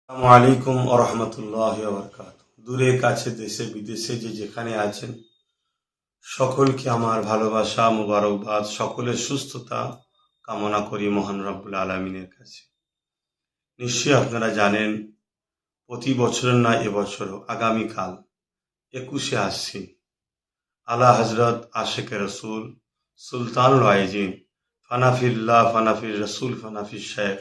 আসসালামু আলাইকুম ওয়া রাহমাতুল্লাহি ওয়া বারাকাতুহু। দূরে কাছে দেশে বিদেশে যে যেখানে আছেন সকলকে আমার ভালোবাসা মোবারকবাদ, সকলের সুস্থতা কামনা করি মহান রব্বুল আলামিনের কাছে। নিশ্চয়ই আপনারা জানেন প্রতি বছরের নয় এবছরও আগামীকাল 21শে আশ্বিন আলা হযরত আশিকে রসুল সুলতানুল ওয়াইজিন ফানাফিল্লাহ ফানাফির রসুল ফানাফির শেখ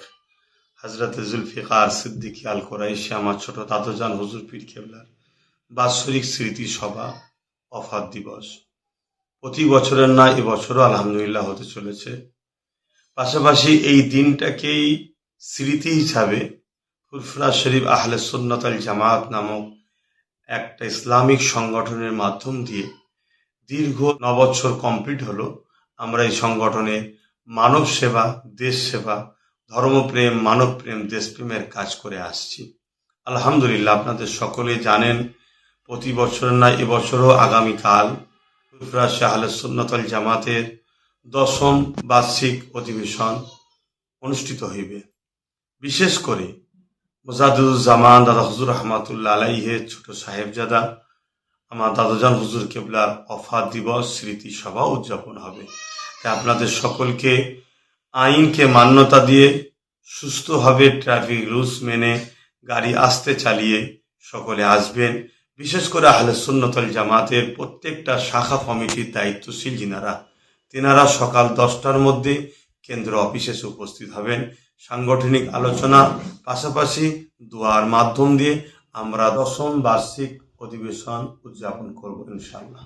হযরত জুলফিকার সিদ্দিকী আল কুরাইশি আমার ছোট দাদুজান হুজুর পীর কেবলার বাৎসরিক স্মৃতি সভা ওফাত দিবস প্রতি বছরের না এবছরও আলহামদুলিল্লাহ হতে চলেছে। পাশাপাশি এই দিনটাকেই স্মৃতি হিসাবে ফুরফুরা শরীফ আহলে সুন্নাত আল জামাত নামক একটা ইসলামিক সংগঠনের মাধ্যম দিয়ে দীর্ঘ 9 বছর কমপ্লিট হলো। আমরা এই সংগঠনে মানব সেবা, দেশ সেবা, ধর্মপ্রেম, মানবপ্রেম, দেশপ্রেমের কাজ করে আসছি। আলহামদুলিল্লাহ আপনাদের সকলে জানেন প্রতি বছর না এবছরও আগামীকাল ফুরফুরা আহলে সুন্নাত আল জামাতের 10ম বার্ষিক অধিবেশন অনুষ্ঠিত হইবে। বিশেষ করে মুজাদ্দিদুজ্জামান দাদা হুজুর রহমাতুল্লাহ আলাইহের ছোট সাহেবজাদা আমার দাদাজান হুজুর কেবলার ওফাত দিবস স্মৃতি সভা উদযাপন হবে। তাই আপনাদের সকলকে আইনকে মান্যতা দিয়ে সুস্থভাবে ট্রাফিক রুলস মেনে গাড়ি আস্তে চালিয়ে সকলে আসবেন। বিশেষ করে আহলে সুন্নাত ওয়াল জামাতের প্রত্যেকটা শাখা কমিটির দায়িত্বশীল তেনারা সকাল 10টার মধ্যে কেন্দ্র অফিসে উপস্থিত হবেন। সাংগঠনিক আলোচনা পাশাপাশি দোয়ার মাধ্যম দিয়ে আমরা 10ম বার্ষিক অধিবেশন উদযাপন করব ইনশাআল্লাহ।